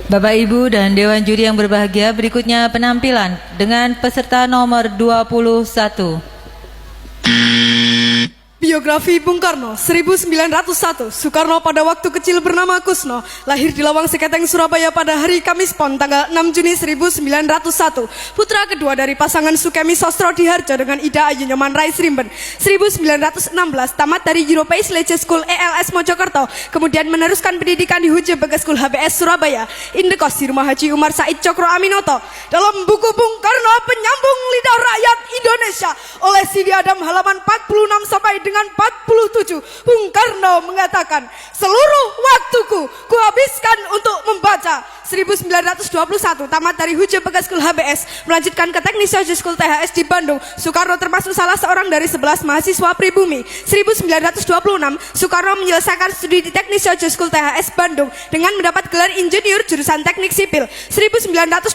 Bapak, Ibu, dan Dewan Juri yang berbahagia, berikutnya penampilan dengan peserta nomor 21. Biografi Bung Karno, 1901. Soekarno pada waktu kecil bernama Kusno, lahir di Lawang Seketeng, Surabaya pada hari Kamis Pon tanggal 6 Juni 1901. Putra kedua dari pasangan Sukemi Sostro Diharjo dengan Ida Ayu Nyoman Rais Rimben. 1916 tamat dari European Leisure School ELS Mojokerto, kemudian meneruskan pendidikan di Huje Bagas School HBS Surabaya. Indekos di rumah Haji Umar Said Cokro Aminoto. Dalam buku Bung Karno Penyambung Lidah Rakyat Indonesia oleh Sidi Adam halaman 46 sampai dengan 47, Bung Karno mengatakan, seluruh waktuku kuhabiskan untuk membaca. 1921 tamat dari Huje Bagas School HBS, melanjutkan ke Teknik Social School THS di Bandung. Soekarno termasuk salah seorang dari 11 mahasiswa pribumi. 1926 Soekarno menyelesaikan studi di Teknik Social School THS Bandung dengan mendapat gelar insinyur jurusan Teknik Sipil. 1926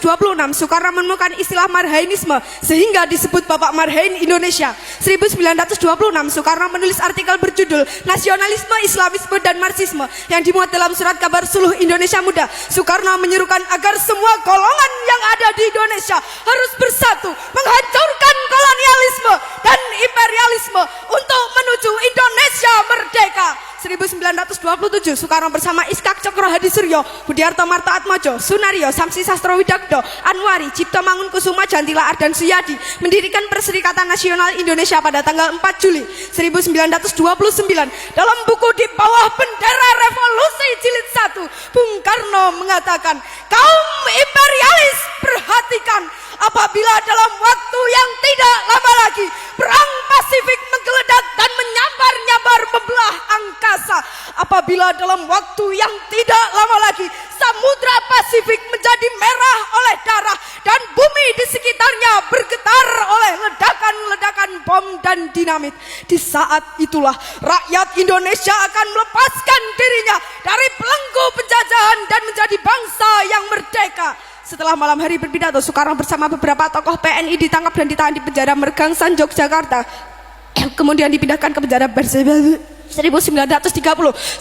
Soekarno menemukan istilah Marhainisme sehingga disebut Bapak Marhain Indonesia. 1926 Soekarno menulis artikel berjudul Nasionalisme, Islamisme, dan Marxisme yang dimuat dalam surat kabar Suluh Indonesia Muda. Soekarno menyerukan agar semua golongan yang ada di Indonesia harus bersatu menghancurkan kolonialisme dan imperialisme untuk menuju Indonesia merdeka. 1927 Soekarno bersama Iskak Cokro Hadisuryo, Budiarto Marto Atmojo, Sunario, Samsi Sastro Widakdo, Anwari, Cipto Mangunkusuma, Jantila Ardan Suyadi mendirikan Perserikatan Nasional Indonesia pada tanggal 4 Juli 1929. Dalam buku Di Bawah Bendera Revolusi Jilid 1, Bung Karno mengatakan, kaum imperialis perhatikan, apabila dalam waktu yang tidak lama lagi perang Pasifik menggeledak dan menyambar-nyambar membelah angkasa, apabila dalam waktu yang tidak lama lagi Samudra Pasifik menjadi merah oleh darah dan bumi di sekitarnya bergetar oleh ledakan-ledakan bom dan dinamit, di saat itulah rakyat Indonesia akan melepaskan dirinya dari belenggu penjajahan dan menjadi bangsa yang merdeka. Setelah malam hari berpidato, Soekarno bersama beberapa tokoh PNI ditangkap dan ditahan di penjara Mergangsan, Yogyakarta. Kemudian dipindahkan ke penjara Bersebel. 1930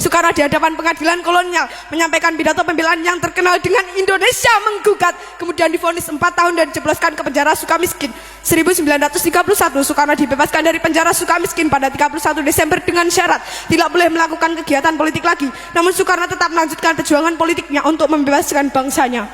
Soekarno di hadapan pengadilan kolonial menyampaikan pidato pembelaan yang terkenal dengan Indonesia menggugat, kemudian divonis 4 tahun dan dijebloskan ke penjara Sukamiskin. 1931 Soekarno dibebaskan dari penjara Sukamiskin pada 31 Desember dengan syarat tidak boleh melakukan kegiatan politik lagi. Namun Soekarno tetap melanjutkan perjuangan politiknya untuk membebaskan bangsanya.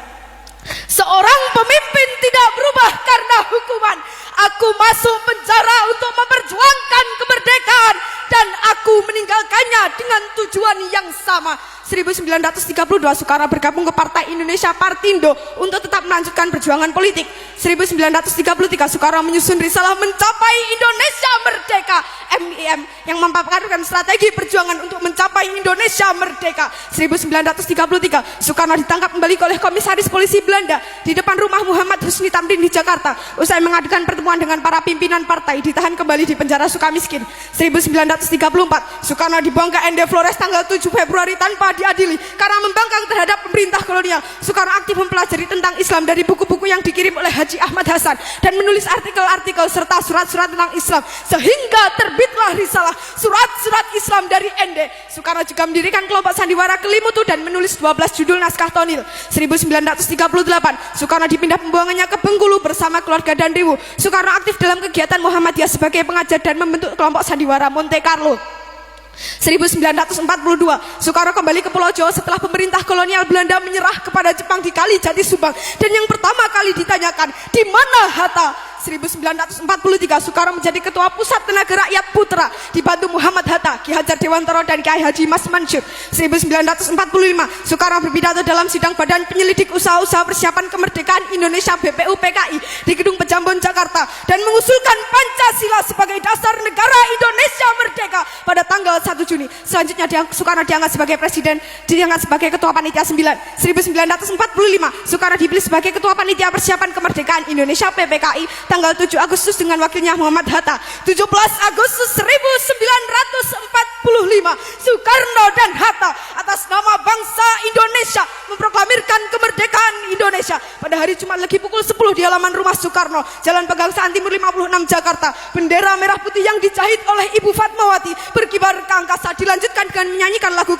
Seorang pemimpin tidak berubah karena hukuman. Aku masuk penjara untuk memperjuangkan kemerdekaan dan aku meninggalkannya dengan tujuan yang sama. 1932 Soekarno bergabung ke Partai Indonesia Partindo untuk tetap melanjutkan perjuangan politik. 1933 Soekarno menyusun risalah Mencapai Indonesia Merdeka (MIM) yang memaparkan strategi perjuangan untuk mencapai Indonesia merdeka. 1933 Soekarno ditangkap kembali oleh komisaris polisi Belanda di depan rumah Muhammad Husni Tamrin di Jakarta. Usai mengadukan pertemuan dengan para pimpinan partai, ditahan kembali di penjara Sukamiskin. 1934 Soekarno dibuang ke ND Flores tanggal 7 Februari tanpa diadili karena membangkang terhadap pemerintah kolonial. Soekarno aktif mempelajari tentang Islam dari buku-buku yang dikirim oleh Haji Ahmad Hasan dan menulis artikel-artikel serta surat-surat tentang Islam sehingga terbitlah risalah Surat-surat Islam dari ND. Soekarno juga mendirikan kelompok sandiwara Kelimutu dan menulis 12 judul naskah tonil. 1938 Soekarno dipindah pembuangannya ke Bengkulu bersama keluarga dan Dewu. Soekarno aktif dalam kegiatan Muhammadiyah sebagai pengajar dan membentuk kelompok sandiwara Monte Carlo. 1942 Soekarno kembali ke Pulau Jawa setelah pemerintah kolonial Belanda menyerah kepada Jepang di Kali Jati Subang, dan yang pertama kali ditanyakan, di mana Hatta? 1943 Soekarno menjadi ketua Pusat Tenaga Rakyat Putra dibantu Muhammad Hatta, Ki Hajar Dewantara, dan Kiai Haji Mas Mansur. 1945 Soekarno berpidato dalam sidang Badan Penyelidik Usaha-usaha Persiapan Kemerdekaan Indonesia BPUPKI di Gedung Pejambon Jakarta dan mengusulkan Pancasila sebagai dasar negara Indonesia merdeka pada tanggal 1 Juni. Selanjutnya Soekarno diangkat sebagai presiden, diangkat sebagai ketua panitia 9. 1945 Soekarno dipilih sebagai ketua panitia persiapan kemerdekaan Indonesia PPKI tanggal 7 Agustus dengan wakilnya Muhammad Hatta. 17 Agustus 1945 Soekarno dan Hatta atas nama bangsa Indonesia memproklamirkan kemerdekaan Indonesia. Pada hari Jumat Legi pukul 10 di halaman rumah Soekarno, Jalan Pegangsaan Timur 56 Jakarta, bendera merah putih yang dijahit oleh Ibu Fatmawati berkibar ke angkasa, dilanjutkan dengan menyanyikan lagu